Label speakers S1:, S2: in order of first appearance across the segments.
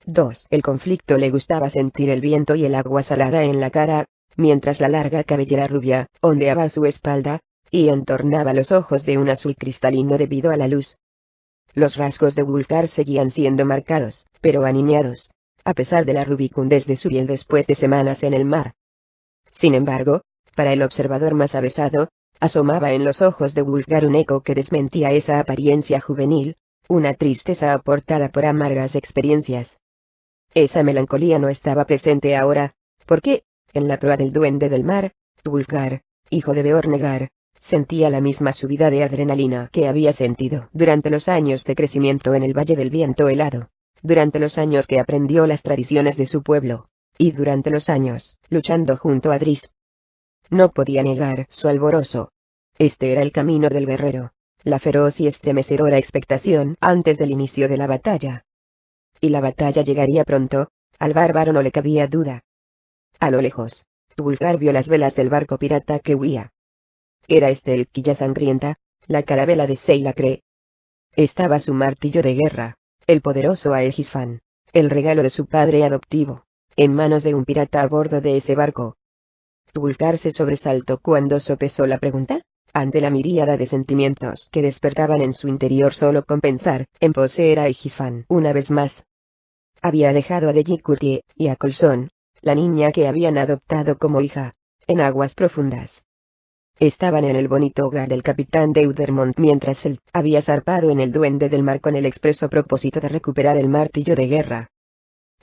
S1: 2. El conflicto le gustaba sentir el viento y el agua salada en la cara, mientras la larga cabellera rubia ondeaba a su espalda, y entornaba los ojos de un azul cristalino debido a la luz. Los rasgos de Wulfgar seguían siendo marcados, pero aniñados, a pesar de la rubicundez de su piel después de semanas en el mar. Sin embargo, para el observador más avesado, asomaba en los ojos de Wulfgar un eco que desmentía esa apariencia juvenil, una tristeza aportada por amargas experiencias. Esa melancolía no estaba presente ahora, porque, en la proa del duende del mar, Wulfgar, hijo de Beornegar, sentía la misma subida de adrenalina que había sentido durante los años de crecimiento en el Valle del Viento Helado, durante los años que aprendió las tradiciones de su pueblo, y durante los años luchando junto a Drizzt. No podía negar su alborozo. Este era el camino del guerrero, la feroz y estremecedora expectación antes del inicio de la batalla. Y la batalla llegaría pronto, al bárbaro no le cabía duda. A lo lejos, Wulfgar vio las velas del barco pirata que huía. Era este el Quilla Sangrienta, la carabela de Seilacre. Estaba su martillo de guerra, el poderoso Aegisfan, el regalo de su padre adoptivo, en manos de un pirata a bordo de ese barco. Wulfgar se sobresaltó cuando sopesó la pregunta, ante la miríada de sentimientos que despertaban en su interior solo con pensar en poseer a Aegisfan una vez más. Había dejado a Deji Courtier y a Coulson, la niña que habían adoptado como hija, en aguas profundas. Estaban en el bonito hogar del capitán Deudermont mientras él había zarpado en el Duende del Mar con el expreso propósito de recuperar el martillo de guerra.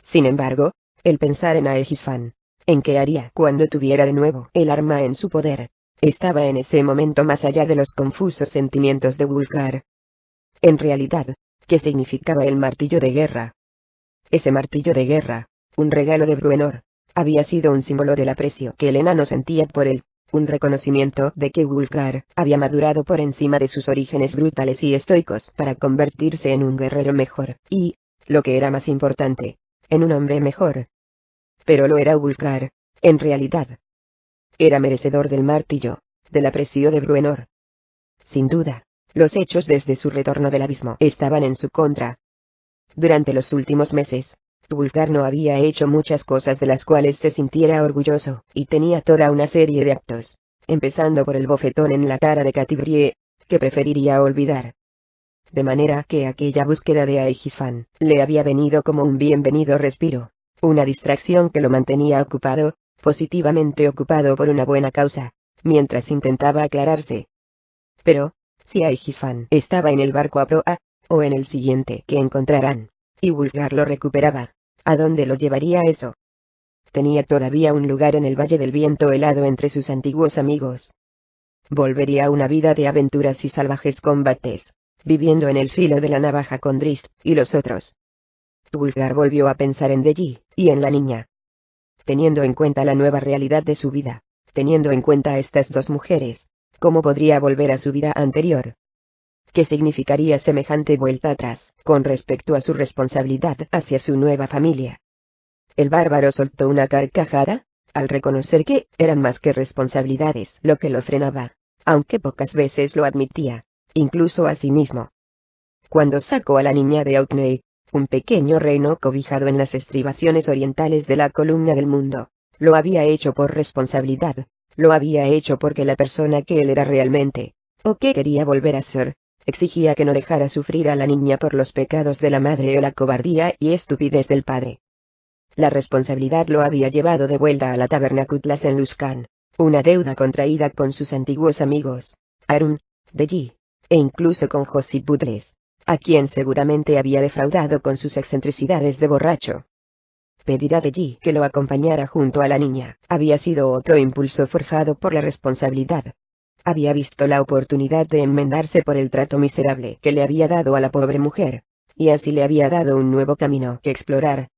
S1: Sin embargo, el pensar en Aegisfan, en qué haría cuando tuviera de nuevo el arma en su poder, estaba en ese momento más allá de los confusos sentimientos de Wulfgar. En realidad, ¿qué significaba el martillo de guerra? Ese martillo de guerra, un regalo de Bruenor, había sido un símbolo del aprecio que el enano sentía por él, un reconocimiento de que Wulfgar había madurado por encima de sus orígenes brutales y estoicos para convertirse en un guerrero mejor, y, lo que era más importante, en un hombre mejor. Pero lo era Wulfgar, en realidad. Era merecedor del martillo, del aprecio de Bruenor. Sin duda, los hechos desde su retorno del abismo estaban en su contra. Durante los últimos meses, Wulfgar no había hecho muchas cosas de las cuales se sintiera orgulloso, y tenía toda una serie de actos, empezando por el bofetón en la cara de Catibrie, que preferiría olvidar. De manera que aquella búsqueda de Aegisfan le había venido como un bienvenido respiro, una distracción que lo mantenía ocupado, positivamente ocupado por una buena causa, mientras intentaba aclararse. Pero, si Aegisfan estaba en el barco a proa, o en el siguiente que encontrarán, y Wulfgar lo recuperaba, ¿a dónde lo llevaría eso? Tenía todavía un lugar en el Valle del Viento Helado entre sus antiguos amigos. Volvería a una vida de aventuras y salvajes combates, viviendo en el filo de la navaja con Drizzt y los otros. Wulfgar volvió a pensar en Deji y en la niña. Teniendo en cuenta la nueva realidad de su vida, teniendo en cuenta a estas dos mujeres, ¿cómo podría volver a su vida anterior? ¿Qué significaría semejante vuelta atrás con respecto a su responsabilidad hacia su nueva familia? El bárbaro soltó una carcajada, al reconocer que eran más que responsabilidades lo que lo frenaba, aunque pocas veces lo admitía, incluso a sí mismo. Cuando sacó a la niña de Outney, un pequeño reino cobijado en las estribaciones orientales de la columna del mundo, lo había hecho por responsabilidad, lo había hecho porque la persona que él era realmente, o que quería volver a ser, exigía que no dejara sufrir a la niña por los pecados de la madre o la cobardía y estupidez del padre. La responsabilidad lo había llevado de vuelta a la taberna Cutlass en Luskan, una deuda contraída con sus antiguos amigos, Arun, Deji, e incluso con Josip Budles, a quien seguramente había defraudado con sus excentricidades de borracho. Pedir a Deji que lo acompañara junto a la niña había sido otro impulso forjado por la responsabilidad. Había visto la oportunidad de enmendarse por el trato miserable que le había dado a la pobre mujer, y así le había dado un nuevo camino que explorar.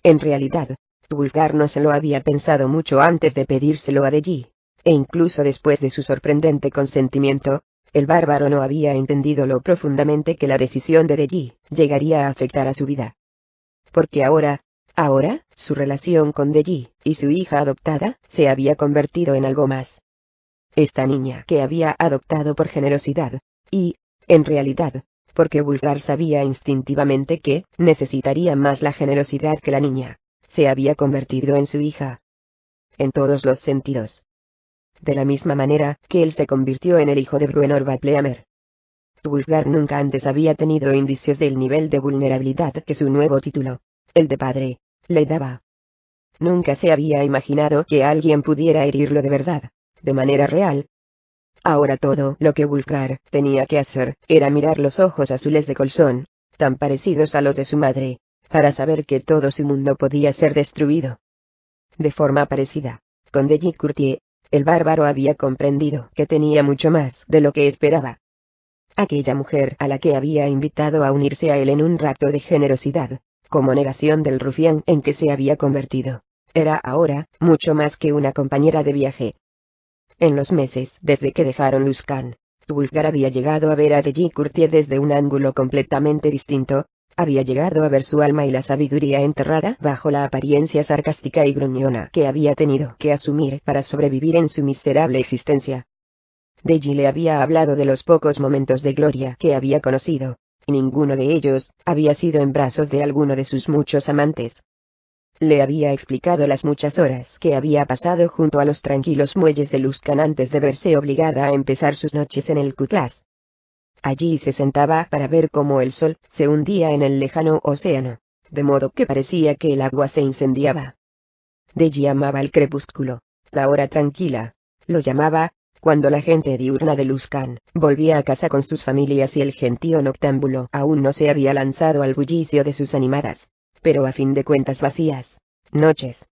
S1: En realidad, Wulfgar no se lo había pensado mucho antes de pedírselo a Deji, e incluso después de su sorprendente consentimiento, el bárbaro no había entendido lo profundamente que la decisión de Deji llegaría a afectar a su vida. Porque ahora, su relación con Deji y su hija adoptada se había convertido en algo más. Esta niña que había adoptado por generosidad, y, en realidad, porque Wulfgar sabía instintivamente que necesitaría más la generosidad que la niña. Se había convertido en su hija. En todos los sentidos. De la misma manera que él se convirtió en el hijo de Bruenor Vatleamer. Wulfgar nunca antes había tenido indicios del nivel de vulnerabilidad que su nuevo título, el de padre, le daba. Nunca se había imaginado que alguien pudiera herirlo de verdad, de manera real. Ahora todo lo que Wulfgar tenía que hacer era mirar los ojos azules de Coulson, tan parecidos a los de su madre, para saber que todo su mundo podía ser destruido. De forma parecida, con Deji Courtier, el bárbaro había comprendido que tenía mucho más de lo que esperaba. Aquella mujer a la que había invitado a unirse a él en un rapto de generosidad, como negación del rufián en que se había convertido, era ahora mucho más que una compañera de viaje. En los meses desde que dejaron Luskan, Wulfgar había llegado a ver a Deji Courtier desde un ángulo completamente distinto, había llegado a ver su alma y la sabiduría enterrada bajo la apariencia sarcástica y gruñona que había tenido que asumir para sobrevivir en su miserable existencia. Deji le había hablado de los pocos momentos de gloria que había conocido, y ninguno de ellos había sido en brazos de alguno de sus muchos amantes. Le había explicado las muchas horas que había pasado junto a los tranquilos muelles de Luskan antes de verse obligada a empezar sus noches en el Cutlass. Allí se sentaba para ver cómo el sol se hundía en el lejano océano, de modo que parecía que el agua se incendiaba. Deji amaba el crepúsculo, la hora tranquila, lo llamaba, cuando la gente diurna de Luskan volvía a casa con sus familias y el gentío noctámbulo aún no se había lanzado al bullicio de sus animadas, pero a fin de cuentas vacías, noches.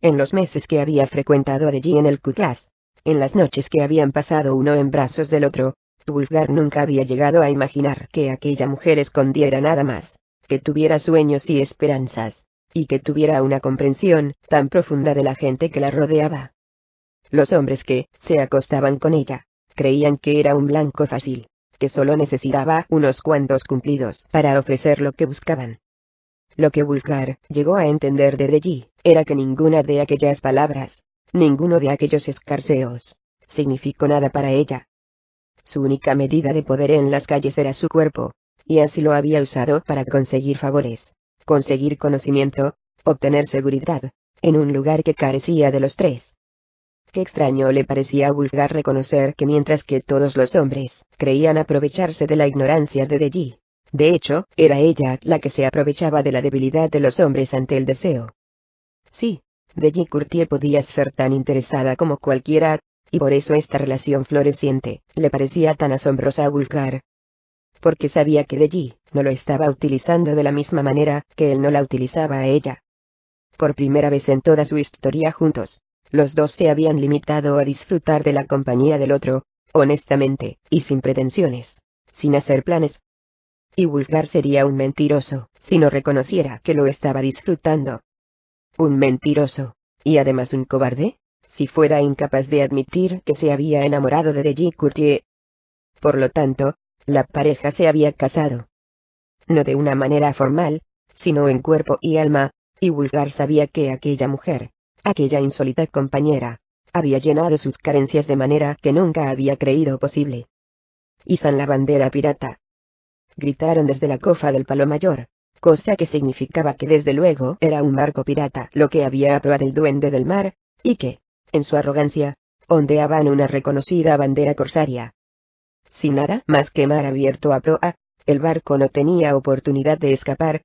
S1: En los meses que había frecuentado a Deji en el Cutlass, en las noches que habían pasado uno en brazos del otro, Wulfgar nunca había llegado a imaginar que aquella mujer escondiera nada más, que tuviera sueños y esperanzas, y que tuviera una comprensión tan profunda de la gente que la rodeaba. Los hombres que se acostaban con ella, creían que era un blanco fácil, que solo necesitaba unos cuantos cumplidos para ofrecer lo que buscaban. Lo que Wulfgar llegó a entender de Deji, era que ninguna de aquellas palabras, ninguno de aquellos escarceos, significó nada para ella. Su única medida de poder en las calles era su cuerpo, y así lo había usado para conseguir favores, conseguir conocimiento, obtener seguridad, en un lugar que carecía de los tres. Qué extraño le parecía a Wulfgar reconocer que mientras que todos los hombres creían aprovecharse de la ignorancia de Deji, de hecho, era ella la que se aprovechaba de la debilidad de los hombres ante el deseo. Sí, Deji Courtier podía ser tan interesada como cualquiera, y por eso esta relación floreciente le parecía tan asombrosa a Wulfgar. Porque sabía que Deji no lo estaba utilizando de la misma manera que él no la utilizaba a ella. Por primera vez en toda su historia juntos, los dos se habían limitado a disfrutar de la compañía del otro, honestamente, y sin pretensiones, sin hacer planes. Y Wulfgar sería un mentiroso si no reconociera que lo estaba disfrutando. Un mentiroso, y además un cobarde, si fuera incapaz de admitir que se había enamorado de Deji Courtier. Por lo tanto, la pareja se había casado. No de una manera formal, sino en cuerpo y alma, y Wulfgar sabía que aquella mujer, aquella insólita compañera, había llenado sus carencias de manera que nunca había creído posible. «¡Izan la bandera pirata!», gritaron desde la cofa del Palo Mayor, cosa que significaba que desde luego era un barco pirata lo que había a proa del duende del mar, y que, en su arrogancia, ondeaban una reconocida bandera corsaria. Sin nada más que mar abierto a proa, el barco no tenía oportunidad de escapar.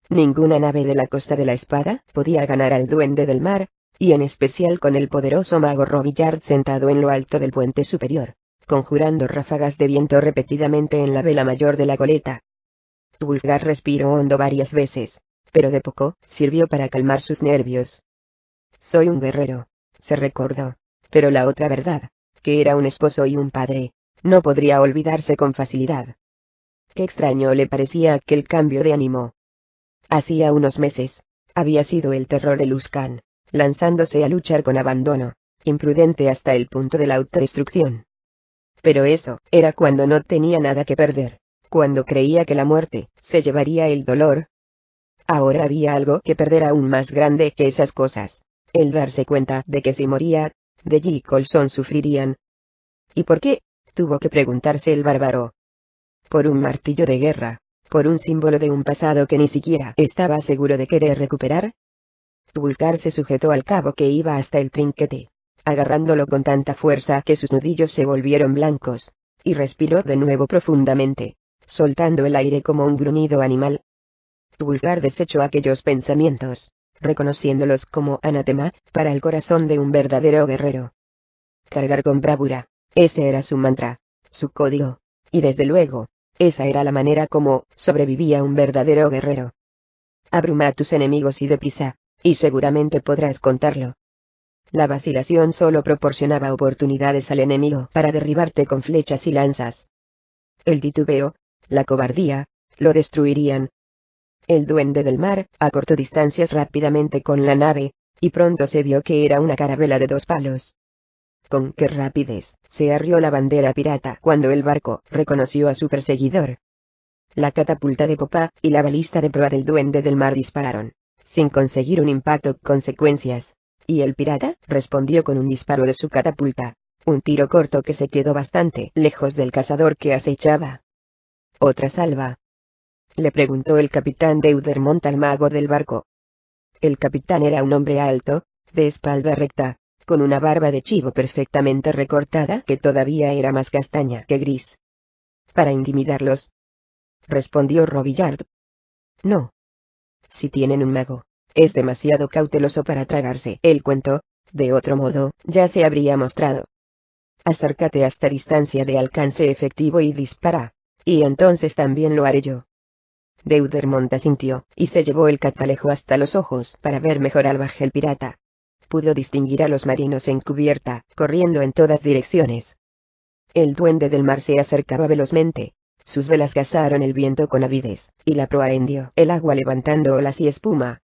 S1: Ninguna nave de la Costa de la Espada podía ganar al duende del mar, y en especial con el poderoso mago Robillard sentado en lo alto del puente superior, conjurando ráfagas de viento repetidamente en la vela mayor de la goleta. Wulfgar respiró hondo varias veces, pero de poco sirvió para calmar sus nervios. «Soy un guerrero», se recordó, pero la otra verdad, que era un esposo y un padre, no podría olvidarse con facilidad. Qué extraño le parecía aquel cambio de ánimo. Hacía unos meses, había sido el terror de Luskan, lanzándose a luchar con abandono, imprudente hasta el punto de la autodestrucción. Pero eso era cuando no tenía nada que perder, cuando creía que la muerte se llevaría el dolor. Ahora había algo que perder aún más grande que esas cosas, el darse cuenta de que si moría, Deji y Coulson sufrirían. ¿Y por qué?, tuvo que preguntarse el bárbaro. por un martillo de guerra, por un símbolo de un pasado que ni siquiera estaba seguro de querer recuperar. Tulkar se sujetó al cabo que iba hasta el trinquete, agarrándolo con tanta fuerza que sus nudillos se volvieron blancos, y respiró de nuevo profundamente, soltando el aire como un gruñido animal. Tulkar desechó aquellos pensamientos, reconociéndolos como anatema para el corazón de un verdadero guerrero. Cargar con bravura, ese era su mantra, su código, y desde luego, esa era la manera como sobrevivía un verdadero guerrero. Abruma a tus enemigos y deprisa, y seguramente podrás contarlo. La vacilación solo proporcionaba oportunidades al enemigo para derribarte con flechas y lanzas. El titubeo, la cobardía, lo destruirían. El duende del mar acortó distancias rápidamente con la nave, y pronto se vio que era una carabela de 2 palos. Con qué rapidez se arrió la bandera pirata cuando el barco reconoció a su perseguidor. La catapulta de popa y la balista de proa del duende del mar dispararon, sin conseguir un impacto con consecuencias, y el pirata respondió con un disparo de su catapulta, un tiro corto que se quedó bastante lejos del cazador que acechaba. ¿Otra salva?, le preguntó el capitán Deudermont al mago del barco. El capitán era un hombre alto, de espalda recta, con una barba de chivo perfectamente recortada que todavía era más castaña que gris. ¿Para intimidarlos?, respondió Robillard. No. Si tienen un mago, es demasiado cauteloso para tragarse el cuento, de otro modo, ya se habría mostrado. Acércate hasta distancia de alcance efectivo y dispara, y entonces también lo haré yo. Deudermont asintió, y se llevó el catalejo hasta los ojos para ver mejor al bajel pirata. Pudo distinguir a los marinos en cubierta, corriendo en todas direcciones. El duende del mar se acercaba velozmente. Sus velas cazaron el viento con avidez, y la proa hendió el agua levantando olas y espuma.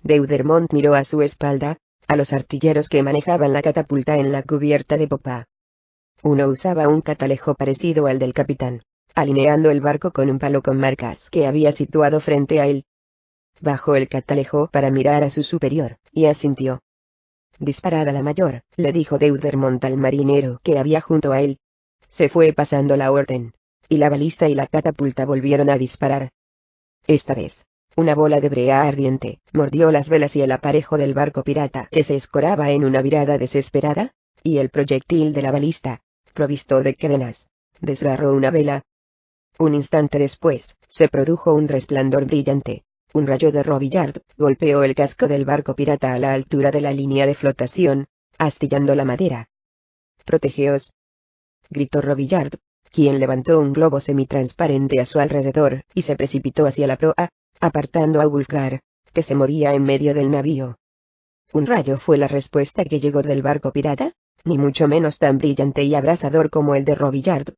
S1: Deudermont miró a su espalda, a los artilleros que manejaban la catapulta en la cubierta de popa. Uno usaba un catalejo parecido al del capitán, alineando el barco con un palo con marcas que había situado frente a él. Bajó el catalejo para mirar a su superior, y asintió. Disparad a la mayor, le dijo Deudermont al marinero que había junto a él. Se fue pasando la orden, y la balista y la catapulta volvieron a disparar. Esta vez, una bola de brea ardiente mordió las velas y el aparejo del barco pirata que se escoraba en una virada desesperada, y el proyectil de la balista, provisto de cadenas, desgarró una vela. Un instante después, se produjo un resplandor brillante. Un rayo de Robillard golpeó el casco del barco pirata a la altura de la línea de flotación, astillando la madera. «¡Protegeos!», gritó Robillard, quien levantó un globo semitransparente a su alrededor y se precipitó hacia la proa, apartando a Wulfgar, que se movía en medio del navío. ¿Un rayo fue la respuesta que llegó del barco pirata? Ni mucho menos tan brillante y abrasador como el de Robillard.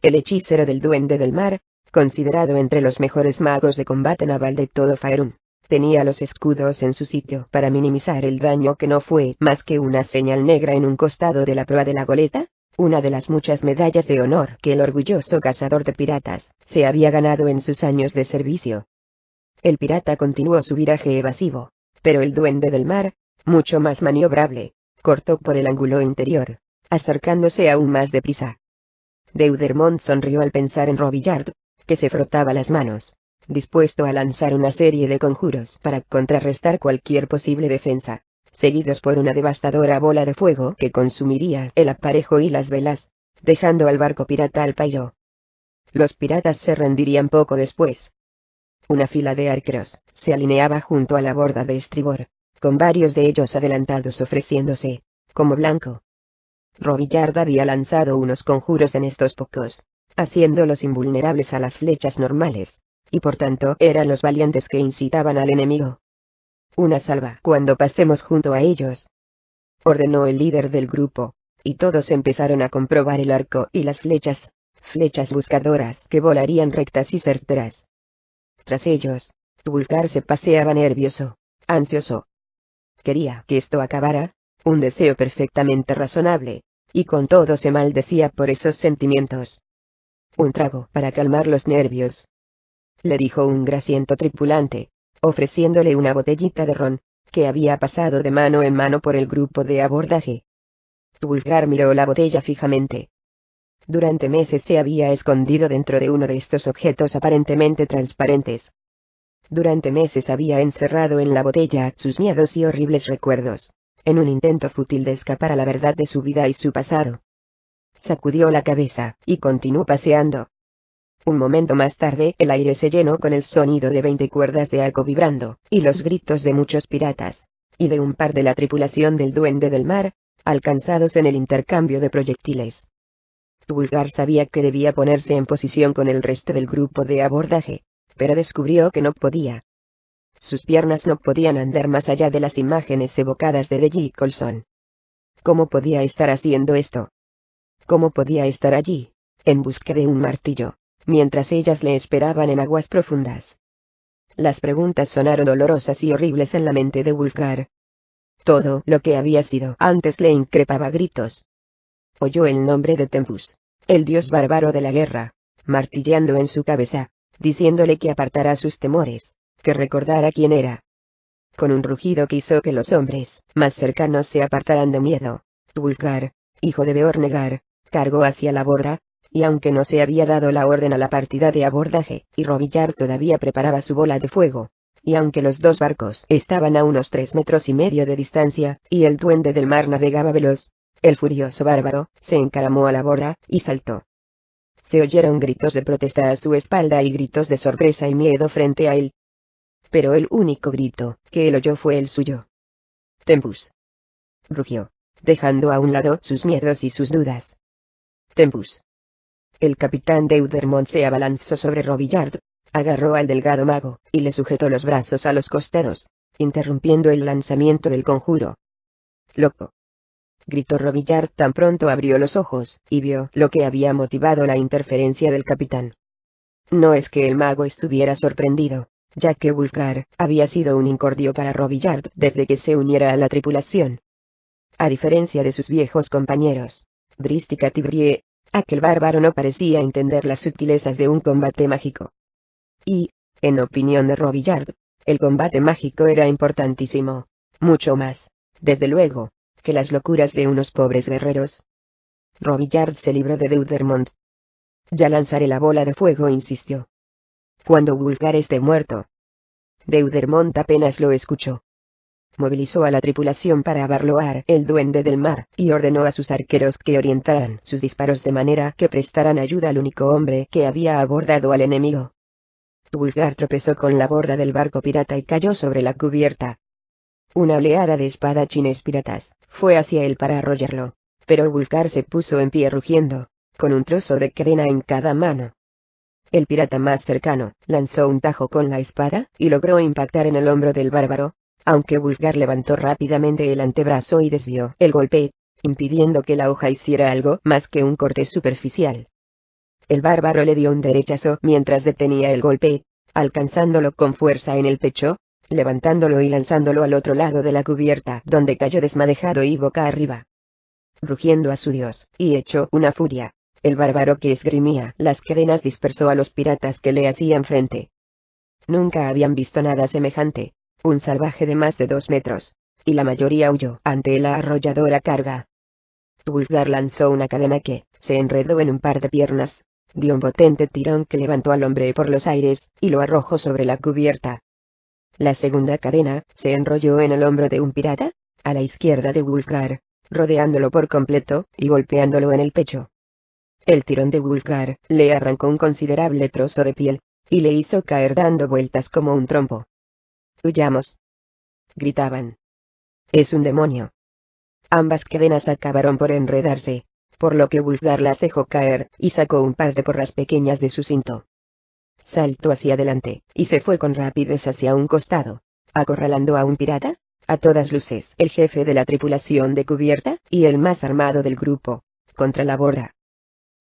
S1: El hechicero del duende del mar, considerado entre los mejores magos de combate naval de todo Faerun, tenía los escudos en su sitio para minimizar el daño que no fue más que una señal negra en un costado de la proa de la goleta, una de las muchas medallas de honor que el orgulloso cazador de piratas se había ganado en sus años de servicio. El pirata continuó su viraje evasivo, pero el duende del mar, mucho más maniobrable, cortó por el ángulo interior, acercándose aún más deprisa. Deudermont sonrió al pensar en Robillard, que se frotaba las manos, dispuesto a lanzar una serie de conjuros para contrarrestar cualquier posible defensa, seguidos por una devastadora bola de fuego que consumiría el aparejo y las velas, dejando al barco pirata al pairo. Los piratas se rendirían poco después. Una fila de arqueros se alineaba junto a la borda de estribor, con varios de ellos adelantados ofreciéndose como blanco. Robillard había lanzado unos conjuros en estos pocos, haciéndolos invulnerables a las flechas normales, y por tanto eran los valientes que incitaban al enemigo. «Una salva cuando pasemos junto a ellos», ordenó el líder del grupo, y todos empezaron a comprobar el arco y las flechas buscadoras que volarían rectas y certeras. Tras ellos, Wulfgar se paseaba nervioso, ansioso. Quería que esto acabara, un deseo perfectamente razonable, y con todo se maldecía por esos sentimientos. «Un trago para calmar los nervios», le dijo un grasiento tripulante, ofreciéndole una botellita de ron, que había pasado de mano en mano por el grupo de abordaje. Wulfgar miró la botella fijamente. Durante meses se había escondido dentro de uno de estos objetos aparentemente transparentes. Durante meses había encerrado en la botella sus miedos y horribles recuerdos, en un intento fútil de escapar a la verdad de su vida y su pasado. Sacudió la cabeza, y continuó paseando. Un momento más tarde el aire se llenó con el sonido de 20 cuerdas de arco vibrando, y los gritos de muchos piratas, y de un par de la tripulación del Duende del Mar, alcanzados en el intercambio de proyectiles. Wulfgar sabía que debía ponerse en posición con el resto del grupo de abordaje, pero descubrió que no podía. Sus piernas no podían andar más allá de las imágenes evocadas de Deji Colson. ¿Cómo podía estar haciendo esto? ¿Cómo podía estar allí, en busca de un martillo, mientras ellas le esperaban en aguas profundas? Las preguntas sonaron dolorosas y horribles en la mente de Wulfgar. Todo lo que había sido antes le increpaba a gritos. Oyó el nombre de Tempus, el dios bárbaro de la guerra, martilleando en su cabeza, diciéndole que apartara sus temores, que recordara quién era. Con un rugido que hizo que los hombres más cercanos se apartaran de miedo, Wulfgar, hijo de Beornegar, cargó hacia la borda, y aunque no se había dado la orden a la partida de abordaje, y Robillar todavía preparaba su bola de fuego, y aunque los dos barcos estaban a unos 3,5 metros de distancia, y el Duende del Mar navegaba veloz, el furioso bárbaro se encaramó a la borda, y saltó. Se oyeron gritos de protesta a su espalda y gritos de sorpresa y miedo frente a él. Pero el único grito que él oyó fue el suyo. Tempus. Rugió, dejando a un lado sus miedos y sus dudas. Tempus. El capitán Deudermont se abalanzó sobre Robillard, agarró al delgado mago, y le sujetó los brazos a los costados, interrumpiendo el lanzamiento del conjuro. Loco. Gritó Robillard tan pronto abrió los ojos, y vio lo que había motivado la interferencia del capitán. No es que el mago estuviera sorprendido, ya que Wulfgar había sido un incordio para Robillard desde que se uniera a la tripulación. A diferencia de sus viejos compañeros, Drist y Catibrie, aquel bárbaro no parecía entender las sutilezas de un combate mágico. Y, en opinión de Robillard, el combate mágico era importantísimo, mucho más, desde luego, que las locuras de unos pobres guerreros. Robillard se libró de Deudermont. Ya lanzaré la bola de fuego, insistió. Cuando Wulfgar esté muerto. Deudermont apenas lo escuchó. Movilizó a la tripulación para abarloar el Duende del Mar, y ordenó a sus arqueros que orientaran sus disparos de manera que prestaran ayuda al único hombre que había abordado al enemigo. Wulfgar tropezó con la borda del barco pirata y cayó sobre la cubierta. Una oleada de espadachines piratas fue hacia él para arrollarlo, pero Wulfgar se puso en pie rugiendo, con un trozo de cadena en cada mano. El pirata más cercano lanzó un tajo con la espada y logró impactar en el hombro del bárbaro, aunque Wulfgar levantó rápidamente el antebrazo y desvió el golpe, impidiendo que la hoja hiciera algo más que un corte superficial. El bárbaro le dio un derechazo mientras detenía el golpe, alcanzándolo con fuerza en el pecho, levantándolo y lanzándolo al otro lado de la cubierta, donde cayó desmadejado y boca arriba. Rugiendo a su dios, y hecho una furia, el bárbaro que esgrimía las cadenas dispersó a los piratas que le hacían frente. Nunca habían visto nada semejante, un salvaje de más de 2 metros, y la mayoría huyó ante la arrolladora carga. Wulfgar lanzó una cadena que se enredó en un par de piernas, dio un potente tirón que levantó al hombre por los aires, y lo arrojó sobre la cubierta. La segunda cadena se enrolló en el hombro de un pirata, a la izquierda de Wulfgar, rodeándolo por completo, y golpeándolo en el pecho. El tirón de Wulfgar le arrancó un considerable trozo de piel, y le hizo caer dando vueltas como un trompo. «¡Huyamos!», gritaban. «Es un demonio». Ambas cadenas acabaron por enredarse, por lo que Wulfgar las dejó caer, y sacó un par de porras pequeñas de su cinto. Saltó hacia adelante, y se fue con rapidez hacia un costado, acorralando a un pirata, a todas luces el jefe de la tripulación de cubierta, y el más armado del grupo, contra la borda.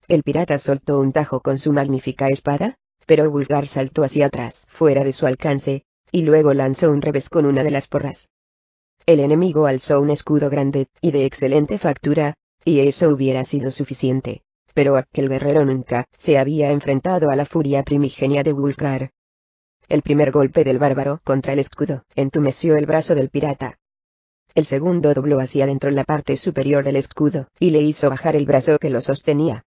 S1: El pirata soltó un tajo con su magnífica espada, pero Wulfgar saltó hacia atrás, fuera de su alcance, y luego lanzó un revés con una de las porras. El enemigo alzó un escudo grande, y de excelente factura, y eso hubiera sido suficiente. Pero aquel guerrero nunca se había enfrentado a la furia primigenia de Wulfgar. El primer golpe del bárbaro contra el escudo entumeció el brazo del pirata. El segundo dobló hacia adentro la parte superior del escudo, y le hizo bajar el brazo que lo sostenía.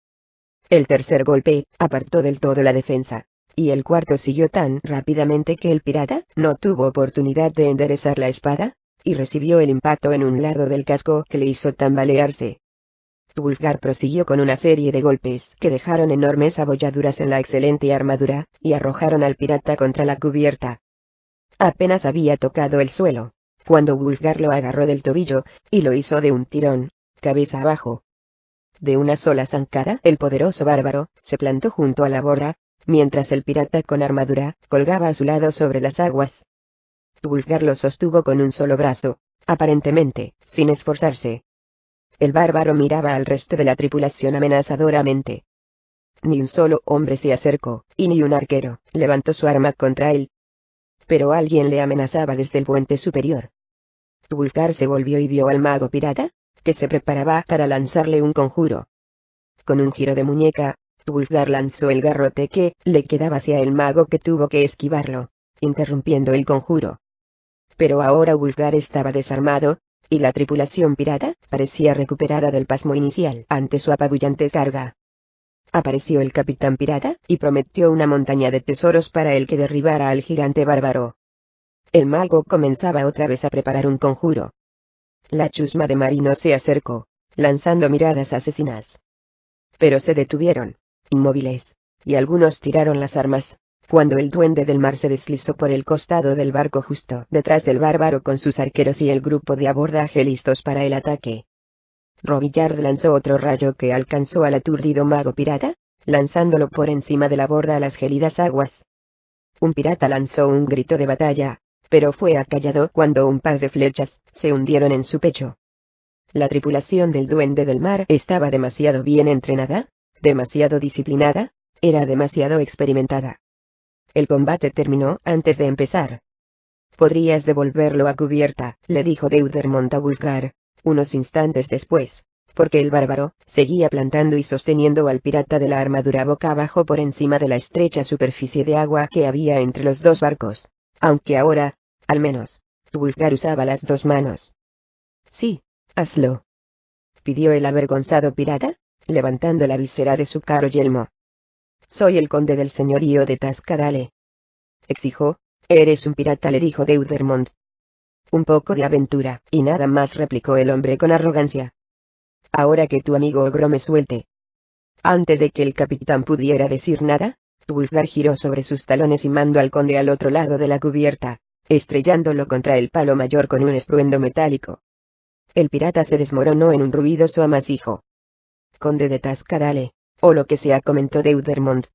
S1: El tercer golpe apartó del todo la defensa, y el cuarto siguió tan rápidamente que el pirata no tuvo oportunidad de enderezar la espada, y recibió el impacto en un lado del casco que le hizo tambalearse. Wulfgar prosiguió con una serie de golpes que dejaron enormes abolladuras en la excelente armadura, y arrojaron al pirata contra la cubierta. Apenas había tocado el suelo, cuando Wulfgar lo agarró del tobillo, y lo hizo de un tirón, cabeza abajo. De una sola zancada, el poderoso bárbaro se plantó junto a la borda, mientras el pirata con armadura colgaba a su lado sobre las aguas. Wulfgar lo sostuvo con un solo brazo, aparentemente, sin esforzarse. El bárbaro miraba al resto de la tripulación amenazadoramente. Ni un solo hombre se acercó, y ni un arquero levantó su arma contra él. Pero alguien le amenazaba desde el puente superior. Wulfgar se volvió y vio al mago pirata, que se preparaba para lanzarle un conjuro. Con un giro de muñeca, Wulfgar lanzó el garrote que le quedaba hacia el mago, que tuvo que esquivarlo, interrumpiendo el conjuro. Pero ahora Wulfgar estaba desarmado, y la tripulación pirata parecía recuperada del pasmo inicial ante su apabullante carga. Apareció el capitán pirata, y prometió una montaña de tesoros para el que derribara al gigante bárbaro. El mago comenzaba otra vez a preparar un conjuro. La chusma de marino se acercó, lanzando miradas asesinas. Pero se detuvieron, inmóviles, y algunos tiraron las armas, cuando el duende del mar se deslizó por el costado del barco justo detrás del bárbaro con sus arqueros y el grupo de abordaje listos para el ataque. Robillard lanzó otro rayo que alcanzó al aturdido mago pirata, lanzándolo por encima de la borda a las gélidas aguas. Un pirata lanzó un grito de batalla, pero fue acallado cuando un par de flechas se hundieron en su pecho. La tripulación del duende del mar estaba demasiado bien entrenada, demasiado disciplinada, era demasiado experimentada. El combate terminó antes de empezar. «Podrías devolverlo a cubierta», le dijo Deudermont a Wulfgar, unos instantes después, porque el bárbaro seguía plantando y sosteniendo al pirata de la armadura boca abajo por encima de la estrecha superficie de agua que había entre los dos barcos, aunque ahora, al menos, Wulfgar usaba las dos manos. «Sí, hazlo», pidió el avergonzado pirata, levantando la visera de su caro yelmo. «Soy el conde del señorío de Tascadale», exigió. «Eres un pirata», le dijo Deudermont. «Un poco de aventura, y nada más», replicó el hombre con arrogancia. «Ahora que tu amigo ogro me suelte». Antes de que el capitán pudiera decir nada, Wulfgar giró sobre sus talones y mandó al conde al otro lado de la cubierta, estrellándolo contra el palo mayor con un estruendo metálico. El pirata se desmoronó en un ruidoso amasijo. «Conde de Tascadale, o lo que sea», comentó Deudermont.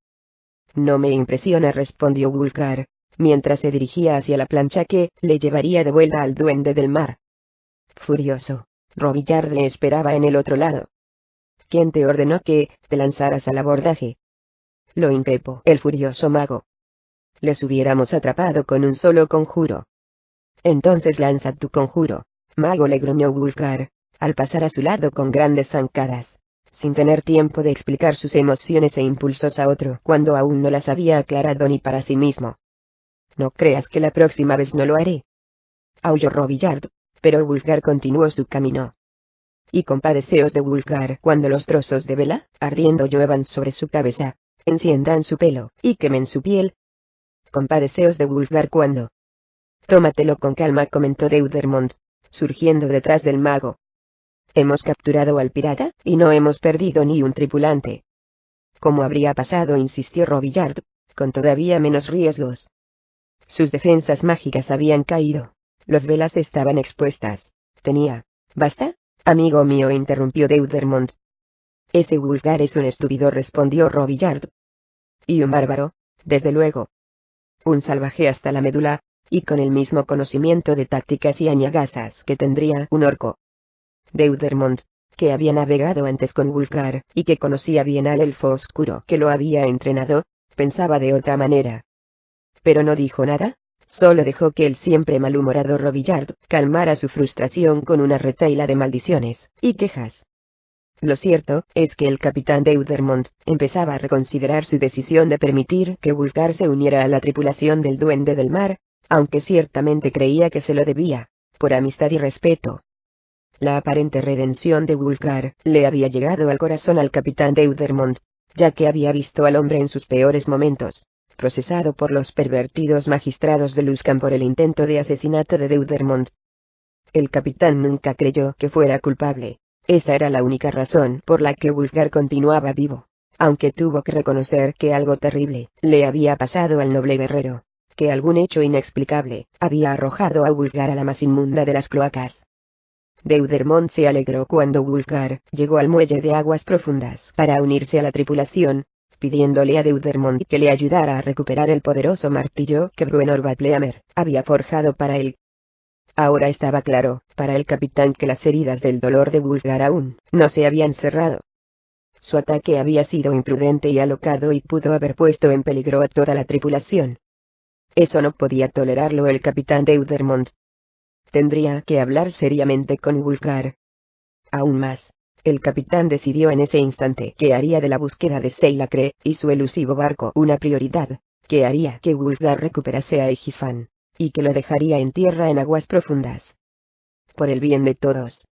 S1: «No me impresiona», respondió Wulfgar, mientras se dirigía hacia la plancha que le llevaría de vuelta al duende del mar. Furioso, Robillard le esperaba en el otro lado. «¿Quién te ordenó que te lanzaras al abordaje?», lo increpó el furioso mago. «Les hubiéramos atrapado con un solo conjuro». «Entonces lanza tu conjuro, mago», le gruñó Wulfgar, al pasar a su lado con grandes zancadas, sin tener tiempo de explicar sus emociones e impulsos a otro cuando aún no las había aclarado ni para sí mismo. «No creas que la próxima vez no lo haré», aulló Robillard, pero Wulfgar continuó su camino. Y compadeceos de Wulfgar cuando los trozos de vela, ardiendo lluevan sobre su cabeza, enciendan su pelo, y quemen su piel. Compadeceos de Wulfgar cuando... «Tómatelo con calma», comentó Deudermont, surgiendo detrás del mago. «Hemos capturado al pirata, y no hemos perdido ni un tripulante». «¿Cómo habría pasado?», insistió Robillard, con todavía menos riesgos. Sus defensas mágicas habían caído. Las velas estaban expuestas. Tenía... «¿Basta, amigo mío?», interrumpió Deudermont. «Ese Wulfgar es un estúpido», respondió Robillard. «Y un bárbaro, desde luego. Un salvaje hasta la médula, y con el mismo conocimiento de tácticas y añagazas que tendría un orco». Deudermont, que había navegado antes con Wulfgar, y que conocía bien al elfo oscuro que lo había entrenado, pensaba de otra manera. Pero no dijo nada, solo dejó que el siempre malhumorado Robillard calmara su frustración con una retahíla de maldiciones y quejas. Lo cierto es que el capitán Deudermont empezaba a reconsiderar su decisión de permitir que Wulfgar se uniera a la tripulación del duende del mar, aunque ciertamente creía que se lo debía, por amistad y respeto. La aparente redención de Wulfgar le había llegado al corazón al capitán Deudermont, ya que había visto al hombre en sus peores momentos, procesado por los pervertidos magistrados de Luskan por el intento de asesinato de Deudermont. El capitán nunca creyó que fuera culpable. Esa era la única razón por la que Wulfgar continuaba vivo, aunque tuvo que reconocer que algo terrible le había pasado al noble guerrero, que algún hecho inexplicable había arrojado a Wulfgar a la más inmunda de las cloacas. Deudermont se alegró cuando Wulfgar llegó al muelle de aguas profundas para unirse a la tripulación, pidiéndole a Deudermont que le ayudara a recuperar el poderoso martillo que Bruenor Badlehammer había forjado para él. Ahora estaba claro, para el capitán, que las heridas del dolor de Wulfgar aún no se habían cerrado. Su ataque había sido imprudente y alocado y pudo haber puesto en peligro a toda la tripulación. Eso no podía tolerarlo el capitán Deudermont. Tendría que hablar seriamente con Wulfgar. Aún más, el capitán decidió en ese instante que haría de la búsqueda de Seilacre y su elusivo barco una prioridad, que haría que Wulfgar recuperase a Egisfan, y que lo dejaría en tierra en aguas profundas. Por el bien de todos,